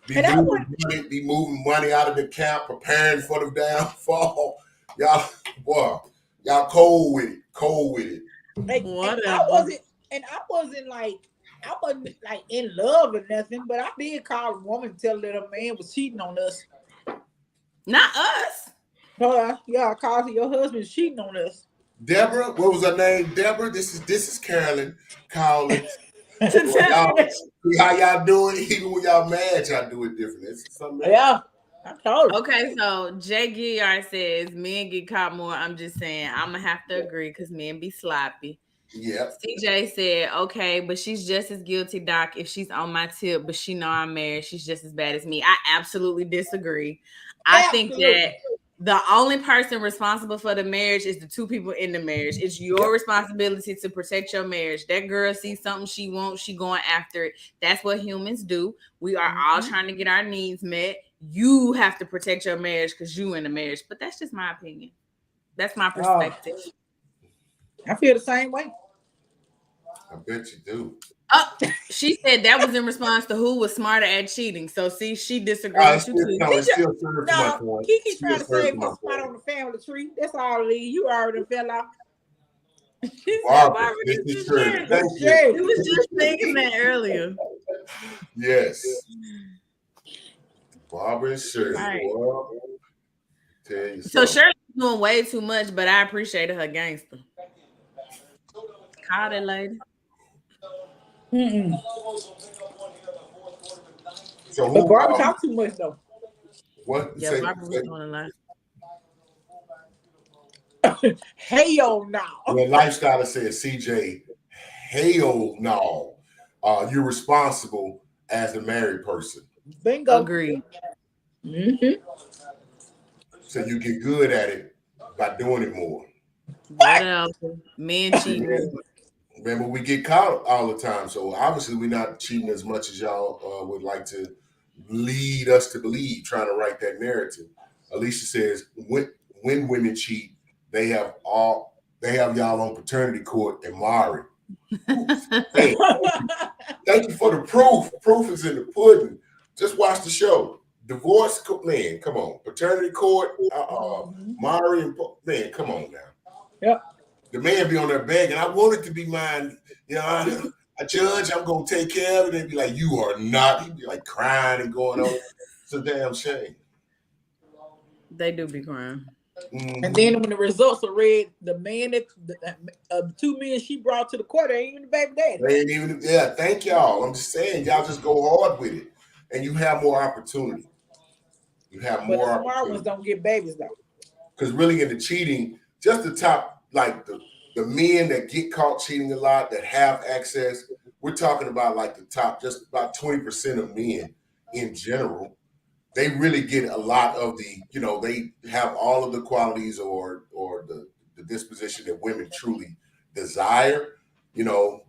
Be moving money out of the account, preparing for the downfall. Y'all cold with it. I wasn't like in love or nothing, but I did call a woman, tell that a man was cheating on us. Not us. I called your husband cheating on us. Deborah, what was her name? Deborah. This is Carolyn calling. How y'all doing? Even when y'all mad, y'all do it different. Yeah. I told her. Okay, so Jay Gilliard says men get caught more. I'm just saying, I'm gonna have to agree because men be sloppy. Yeah. CJ said, okay, but she's just as guilty, Doc, if she's on my tip, but she know I'm married. She's just as bad as me. I absolutely disagree. I think that the only person responsible for the marriage is the two people in the marriage. It's your responsibility to protect your marriage. That girl sees something she wants, she going after it. That's what humans do. We are all trying to get our needs met. You have to protect your marriage because you in the marriage. But that's just my opinion. That's my perspective. I feel the same way. I bet you do. She said that was in response to who was smarter at cheating. So see, she disagreed with you too. Kiki trying to save her spot on the family tree. That's all it is. You already fell off. Barbara, this is true. We was just thinking that earlier. Yes. Barbara and Shirley. Right. So Shirley's doing way too much, but I appreciated her gangster. Call that lady. So but Barbara talk too much though. What? Yeah, Barbara was doing a lot. Hell no. Well, Lifestyle says, CJ, hell no. You're responsible as a married person. Bingo. Agreed. Mm-hmm. So you get good at it by doing it more. What else? Men cheating. Remember, we get caught all the time. So obviously we're not cheating as much as y'all would like to lead us to believe, trying to write that narrative. Alicia says, when women cheat, they have y'all on paternity court and Mari. Hey, thank you for the proof. Proof is in the pudding. Just watch the show. Divorce, man, come on. Paternity court, Mari, and man, come on now. Yep. The man be on there begging, I want it to be mine. You know, I judge, I'm going to take care of it. And be like, you are not. He'd be like crying and going on. It's a damn shame. They do be crying. Mm-hmm. And then when the results are read, the man that two men she brought to the court ain't even the baby daddy. They ain't even, yeah, thank y'all. I'm just saying, y'all just go hard with it. And you have more opportunity. You have more opportunity. But the smart ones don't get babies though. Because really in the cheating, just the top, like the men that get caught cheating a lot, that have access, we're talking about like the top, just about 20% of men in general. They really get a lot of the, you know, they have all of the qualities or the disposition that women truly desire. You know,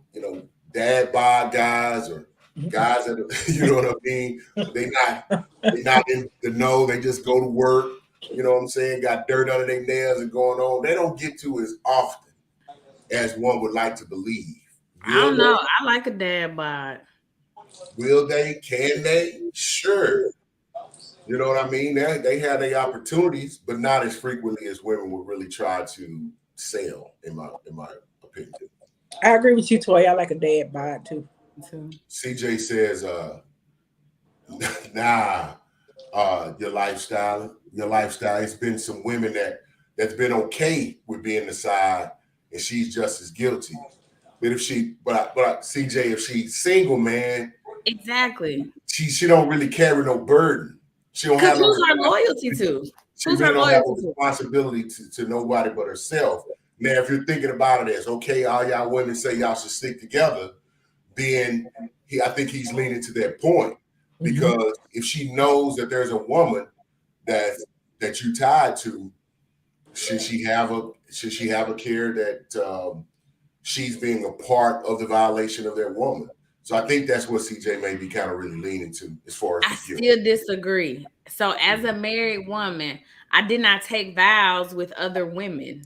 dad bod guys or guys that are, you know what I mean? They not in the know, they just go to work, you know what I'm saying, got dirt under their nails and going on. They don't get to as often as one would like to believe. I don't know. I like a dad bod. Will they? Can they? Sure. You know what I mean? They have their opportunities, but not as frequently as women would really try to sell, in my opinion. I agree with you, Toy. I like a dad bod too. CJ says, your lifestyle. It's been some women that's been okay with being the side, and she's just as guilty. But CJ, if she's single, man, exactly, she don't really carry no burden. She don't have who's her loyalty to? She really don't have a responsibility to nobody but herself. Now, if you're thinking about it as, okay, all y'all women say y'all should stick together, then I think he's leaning to that point because if she knows that there's a woman that you tied to, should she have a care that she's being a part of the violation of their woman? So I think that's what CJ may be kind of really leaning to as far as I still disagree. So as a married woman, I did not take vows with other women.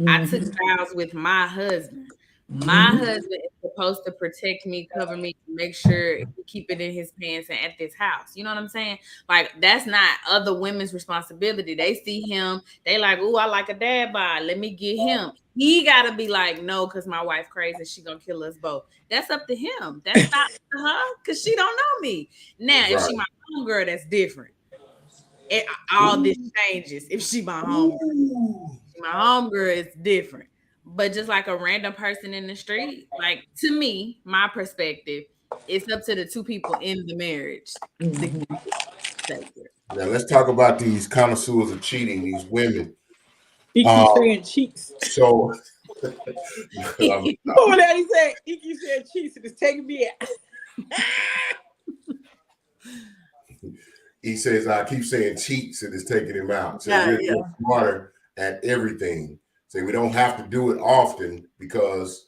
I took vows with my husband. My husband is supposed to protect me, cover me, make sure he keep it in his pants and at this house. You know what I'm saying? Like, that's not other women's responsibility. They see him, they like, oh, I like a dad bod. Let me get him. He gotta be like, no, because my wife crazy, she gonna kill us both. That's up to him. That's not to her, because she don't know me. Now, if she my home girl, that's different. All this changes if she my home girl. My home girl is different. But just like a random person in the street, like, to me, my perspective, it's up to the two people in the marriage. Now let's talk about these connoisseurs of cheating, these women. He keeps saying cheats. So oh, that he said he keeps saying cheats and it's taking me out. He says, I keep saying cheats and it's taking him out. So we're smarter at everything. So we don't have to do it often because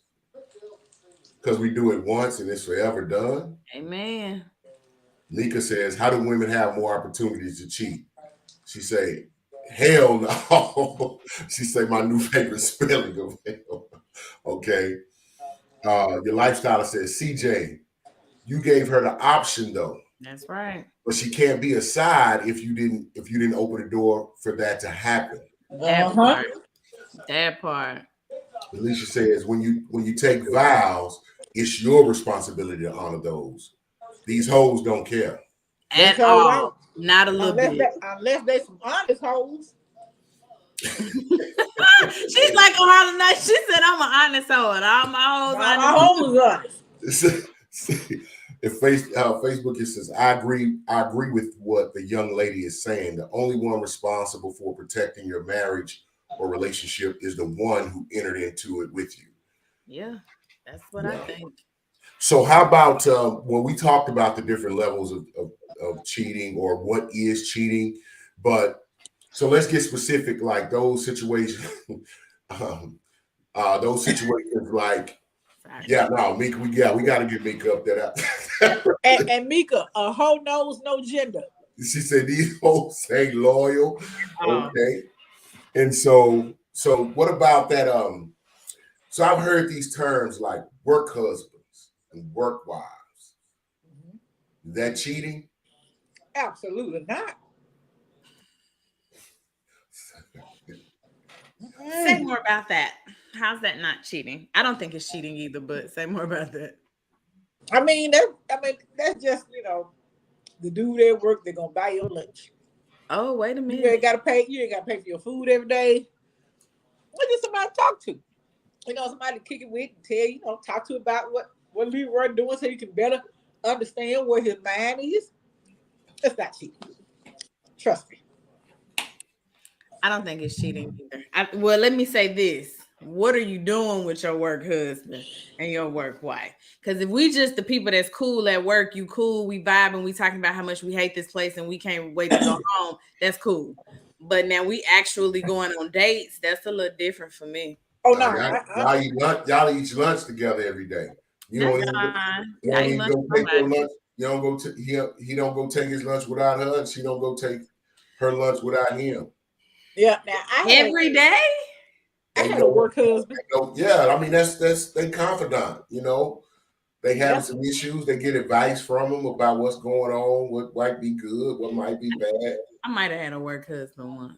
we do it once and it's forever done. Amen. Nika says, how do women have more opportunities to cheat? She say, hell no. She say, my new favorite spelling of hell. Okay. Your lifestyle says, CJ, you gave her the option though. That's right. But she can't be a side if you didn't open the door for that to happen. That part. Alicia says, when you take vows, it's your responsibility to honor those. These hoes don't care. At all. Not a little bit. Unless they some honest hoes. She's like a Harlem Night. She said, I'm an honest hoe. And all my hoes honest. If Facebook, it says, I agree with what the young lady is saying. The only one responsible for protecting your marriage or relationship is the one who entered into it with you. Yeah, that's what I think. So how about when we talked about the different levels of cheating or what is cheating, but so let's get specific, like those situations, like, Mika, we got to get Mika up that. and Mika, a hoe knows no gender. She said these hoes ain't loyal. Okay. And so what about that? So I've heard these terms like work husbands and work wives. Is that cheating? Absolutely not. Say more about that. How's that not cheating? I don't think it's cheating either, but say more about that. I mean, that's just, the dude at work, they're gonna buy your lunch. Oh, wait a minute. You ain't gotta pay for your food every day. What is somebody to talk to? Somebody to kick it with and tell talk to about what Leroy doing so you can better understand where his mind is. That's not cheating. Trust me. I don't think it's cheating either. Well, let me say this. What are you doing with your work husband and your work wife? Because if we just the people that's cool at work, you cool, we vibe and we talking about how much we hate this place and we can't wait to go home, that's cool. But now we actually going on dates, that's a little different for me. Oh no, y'all eat lunch together every day. You don't even go take your lunch. You don't go. He don't go take his lunch without her, and she don't go take her lunch without him. Yeah, now every day. I had a work husband. Yeah, I mean that's they confidant. They have some issues. They get advice from them about what's going on, what might be good, what might be bad. I might have had a work husband once.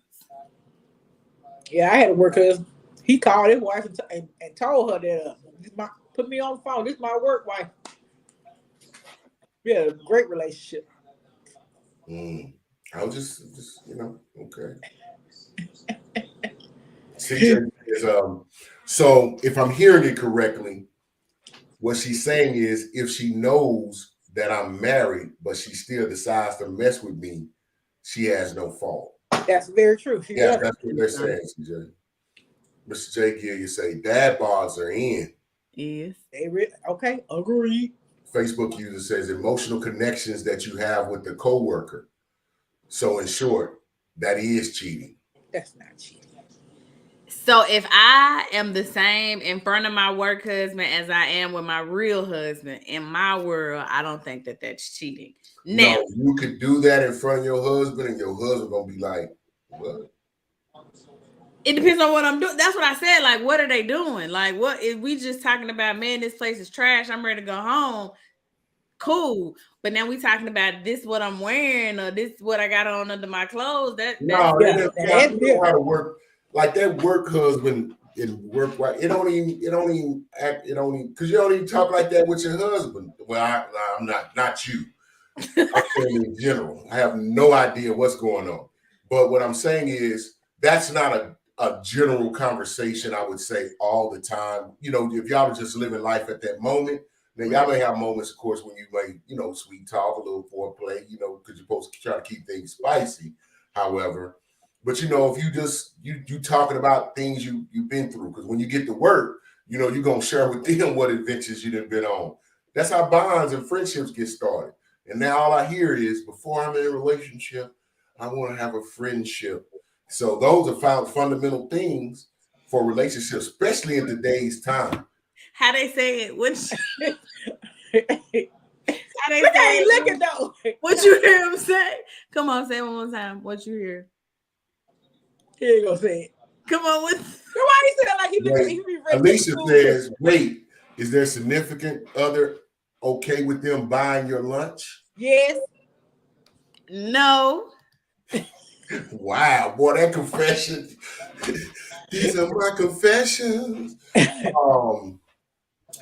Yeah, I had a work husband. He called his wife and told her that put me on the phone. This is my work wife. We had a great relationship. I was just okay. CJ is so if I'm hearing it correctly, what she's saying is if she knows that I'm married, but she still decides to mess with me, she has no fault. That's very true. That's what they're saying, CJ. Mr. J. Gill, you say dad bods are in. Yes. Okay, agreed. Facebook user says emotional connections that you have with the coworker. So in short, that is cheating. That's not cheating. So if I am the same in front of my work husband as I am with my real husband, in my world, I don't think that that's cheating. Now, No, you could do that in front of your husband, and your husband gonna be like, "What?" it depends on what I'm doing. That's what I said. Like, what are they doing? Like, what if we just talking about, man, this place is trash, I'm ready to go home. Cool. But now we talking about this what I'm wearing or this what I got on under my clothes. No, Yeah, you know how to work like that. Work husband and work wife. It don't even act. It don't even because you don't even talk like that with your husband. Well, I'm not you. I'm saying in general. I have no idea what's going on. But what I'm saying is that's not a general conversation. I would say all the time. You know, if y'all were just living life at that moment. Now, y'all may have moments, of course, when you may, sweet talk, a little foreplay, because you're supposed to try to keep things spicy. However, but if you just you talking about things you've been through, because when you get to work, you're gonna share with them what adventures you done been on. That's how bonds and friendships get started. And now all I hear is, before I'm in a relationship, I want to have a friendship. So those are fundamental things for relationships, especially in today's time. How they say it? How they Look say at looking though. What you hear him say? Come on, say it one more time. What you hear? Here you go, say it. Come on, what? Why he said like he be ready. Alicia says, "Wait, is their significant other okay with them buying your lunch?" Yes. No. Wow, boy, that confession. These are my confessions.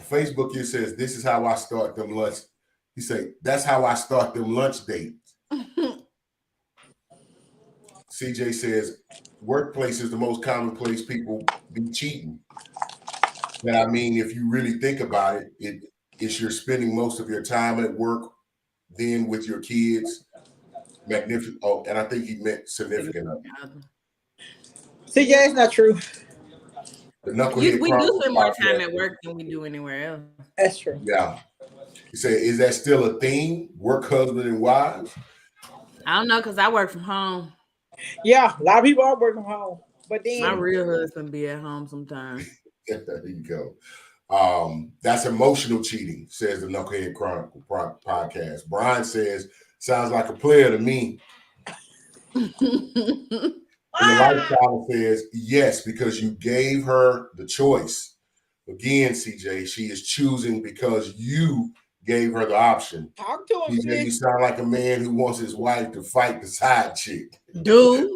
Facebook here says, "This is how I start them lunch." He say, "That's how I start them lunch dates." CJ says, "Workplace is the most common place people be cheating." And I mean, if you really think about it, it's you're spending most of your time at work, then with your kids. Magnificent. Oh, and I think he meant significant other. CJ, it's not true. The Knucklehead we do spend more time at work than we do anywhere else. That's true. Yeah. You say, is that still a thing? Work husband and wives? I don't know, because I work from home. Yeah, a lot of people are working from home. But then my real husband be at home sometimes. There you go. That's emotional cheating, says the Knucklehead Chronicle podcast. Brian says, sounds like a player to me. And the lifestyle says, yes, because you gave her the choice. Again, CJ, she is choosing because you gave her the option. Talk to him. CJ, you sound like a man who wants his wife to fight the side chick. Dude.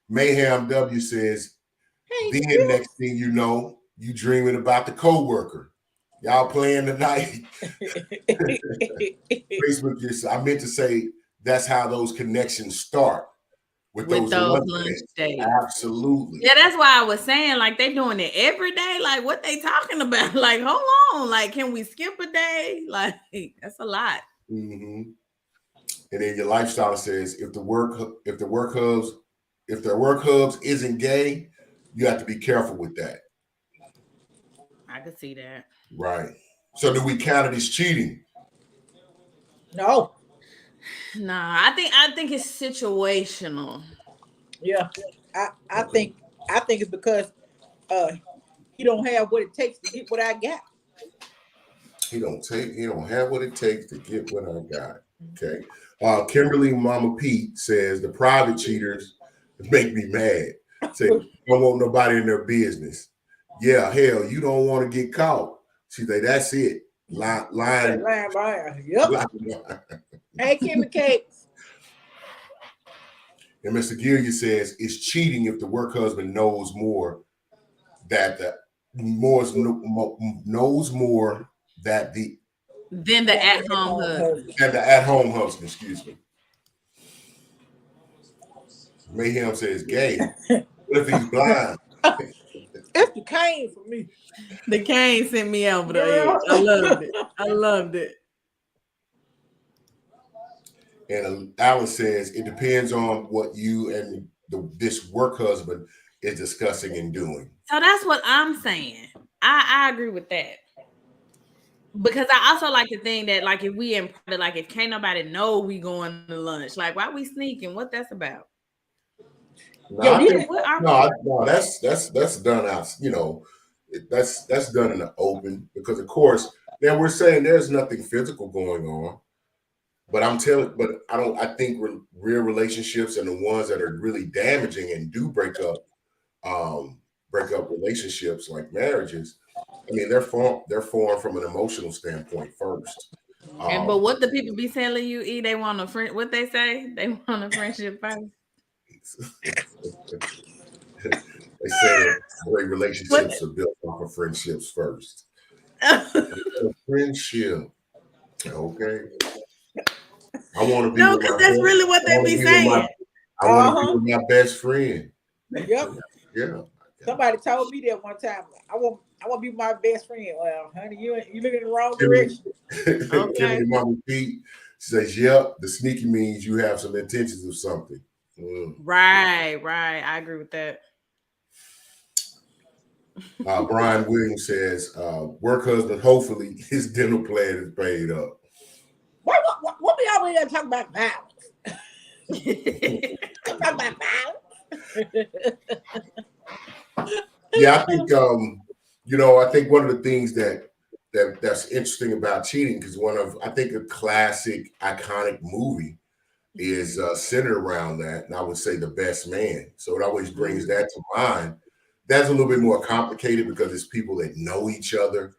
Mayhem W says, then next thing you know, you dreaming about the co-worker. Y'all playing tonight. Facebook, I meant to say that's how those connections start. With those lunch days. Absolutely. Yeah, that's why I was saying, like, they doing it every day. Like, what they talking about? Like, hold on. Like, can we skip a day? Like, that's a lot. Mm-hmm. And then your lifestyle says, if their work hubs isn't gay, you have to be careful with that. I could see that. Right. So do we count it as cheating? No. No, I think it's situational. Yeah. I think it's because he don't have what it takes to get what I got. He don't have what it takes to get what I got. Okay. Kimberly Mama Pete says the private cheaters make me mad. Say don't want nobody in their business. Yeah, hell, you don't want to get caught. She say that's it. Lying. Yep. Hey, Kimmy Cakes. And Mr. Gilliard says it's cheating if the work husband knows more than the at-home husband. And the at-home husband, excuse me. Mayhem says gay. What if he's blind? It's the cane for me. The cane sent me over there. I loved it. And Alan says it depends on what you and this work husband is discussing and doing. So that's what I'm saying. I agree with that. Because I also like to think that, like, if we in private, like, if can't nobody know we going to lunch, like, why we sneaking? What that's about? No, Yeah, I these think What are no, that's done out. That's done in the open because, of course, now we're saying there's nothing physical going on. But I don't. I think real relationships and the ones that are really damaging and do break up relationships like marriages. I mean, they're formed from an emotional standpoint first. and but Um, what the people be telling you, they want a friend. What they say? They want a friendship first. they say that great What? relationships are built off of friendships first. A friendship, okay. I want to be No, with because my that's best. really what I they want to be be with my. saying. I want to be uh-huh. with my best friend. Yep. Yeah. Somebody told me that one time. I want to be my best friend. Well, honey, you looking in the wrong Kimberly, direction. Okay. Kimberly Mama Pete says, "Yep, the sneaky means you have some intentions of something." Mm. Right. I agree with that. Brian Williams says, "Work husband. Hopefully, his dental plan is paid up." What we always got to talk about violence? Talk about violence. Yeah, I think I think one of the things that's interesting about cheating because I think a classic iconic movie is centered around that, and I would say The Best Man. So it always brings that to mind. That's a little bit more complicated because it's people that know each other,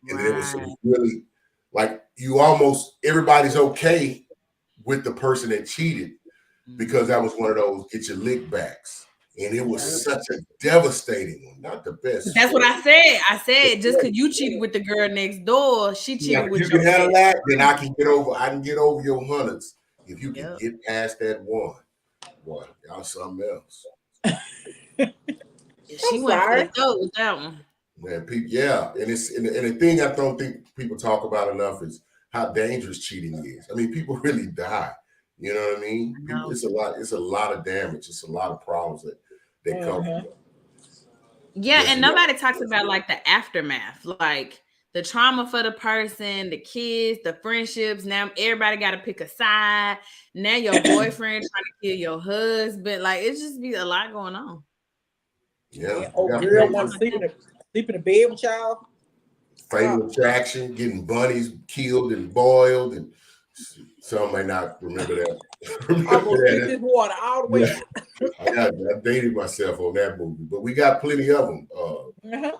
and then it was Right. really like everybody's okay with the person that cheated because that was one of those get your lick backs. And it was such a devastating one, not the best. That's what I said. I said just because you cheated with the girl next door, she Yeah, cheated if you with can your handle ex. that, then I can get over your hundreds. If you can Yep. get past that one, boy, y'all something else. She I'm went for the sorry. throat with that one. Man, people, yeah. And the thing I don't think people talk about enough is how dangerous cheating is. I mean, people really die. You know what I mean? I People, know. it's a lot of damage. It's a lot of problems that come from Uh-huh. it. Yeah, Yes, and nobody talks about like the aftermath, like the trauma for the person, the kids, the friendships. Now everybody got to pick a side. Now your boyfriend trying to kill your husband. Like it's just be a lot going on. yeah. And You old got And girl that's want all to I sleep in the bed with y'all. Fatal Oh, Attraction, getting bunnies killed and boiled, and some may not remember that. I'm remember gonna spit that. this water all the way Yeah, out. I dated myself on that movie, but we got plenty of them. Uh-huh.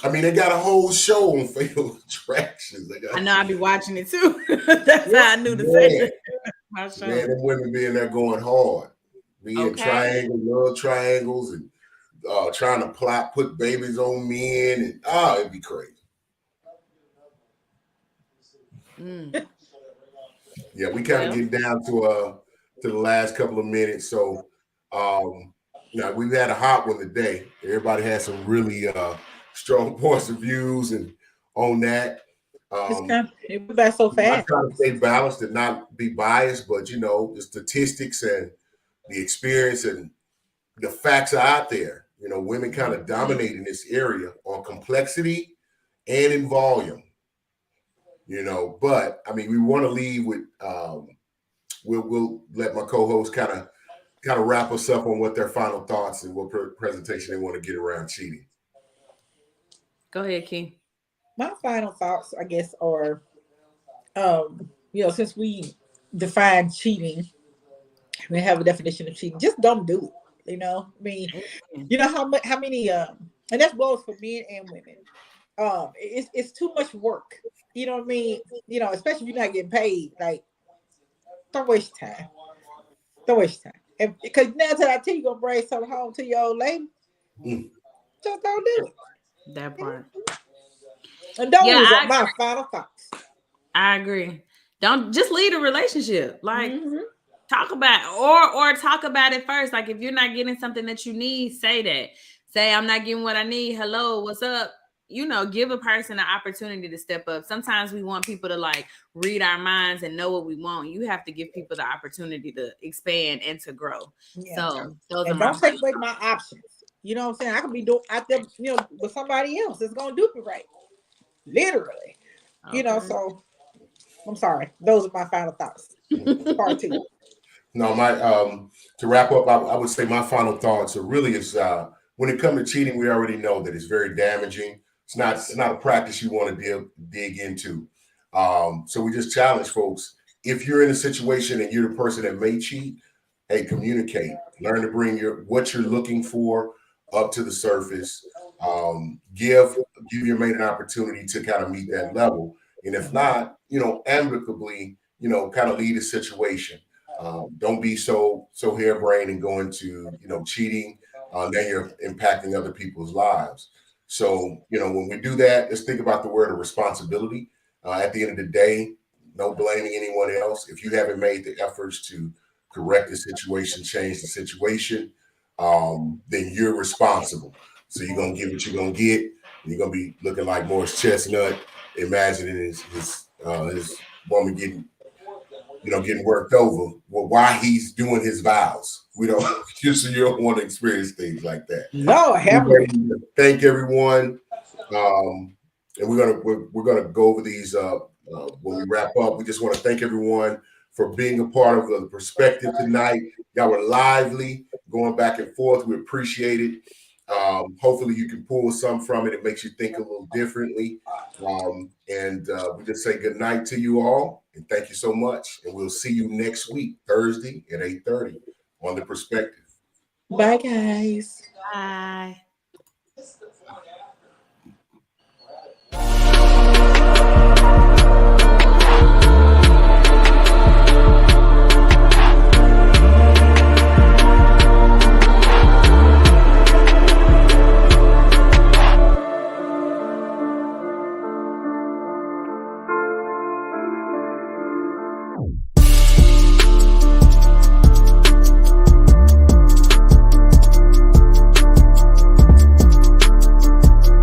I mean, they got a whole show on Fatal Attractions. They got I know I be watching it too. That's Yep. how I knew to say man, that. My show. man, them women being there going hard, being Okay. love triangles, and trying to put babies on men, and it'd be crazy. Mm. Yeah, we kind of Well, get down to the last couple of minutes. So we've had a hot one today. Everybody had some really strong points of views and on that. It went by so I fast. try to stay balanced and not be biased, but the statistics and the experience and the facts are out there. Women kind of dominate in this area on complexity and in volume. But I mean, we want to leave with we'll let my co-host kind of wrap us up on what their final thoughts and what presentation they want to get around cheating. go ahead, Key. My final thoughts, I guess, are since we define cheating, we have a definition of cheating. Just don't do it. I mean, how many and that's both for men and women. It's too much work. You know what I mean? Especially if you're not getting paid. Like, don't waste time. Don't waste time. Because now till I tell you gonna bring something home to your old lady, Mm. just don't do it. That part. And those Yeah, are my final thoughts. I agree. Don't just leave a relationship. Like Mm-hmm. talk about or talk about it first. Like if you're not getting something that you need, say that. Say I'm not getting what I need. Hello, what's up? Give a person an opportunity to step up. Sometimes we want people to like read our minds and know what we want. You have to give people the opportunity to expand and to grow. Yeah. So those are And my don't take away my options. You know what I'm saying? I could be doing out there, with somebody else that's gonna do it right. Literally. You know, so I'm sorry. Those are my final thoughts. Part two. No, my to wrap up, I would say my final thoughts are really is when it comes to cheating, we already know that it's very damaging. It's not a practice you want to dig into. So we just challenge folks. If you're in a situation and you're the person that may cheat, hey, communicate. Learn to bring what you're looking for up to the surface. Give your mate an opportunity to kind of meet that level. And if not, amicably, kind of lead a situation. Don't be so harebrained and go into cheating. Then you're impacting other people's lives. So when we do that, let's think about the word of responsibility. At the end of the day, no blaming anyone else. If you haven't made the efforts to correct the situation, change the situation, then you're responsible. So you're gonna get what you're gonna get. And you're gonna be looking like Morris Chestnut, imagining his woman getting worked over. Well, why he's doing his vows. We don't just you don't want to experience things like that. No, I haven't. Thank everyone. And we're gonna go over these when we wrap up. We just want to thank everyone for being a part of the perspective tonight. Y'all were lively, going back and forth. We appreciate it. Hopefully you can pull some from it. It makes you think a little differently. And we just say good night to you all. And thank you so much. And we'll see you next week, Thursday at 8:30 on The Perspective. Bye, guys. Bye. Oh.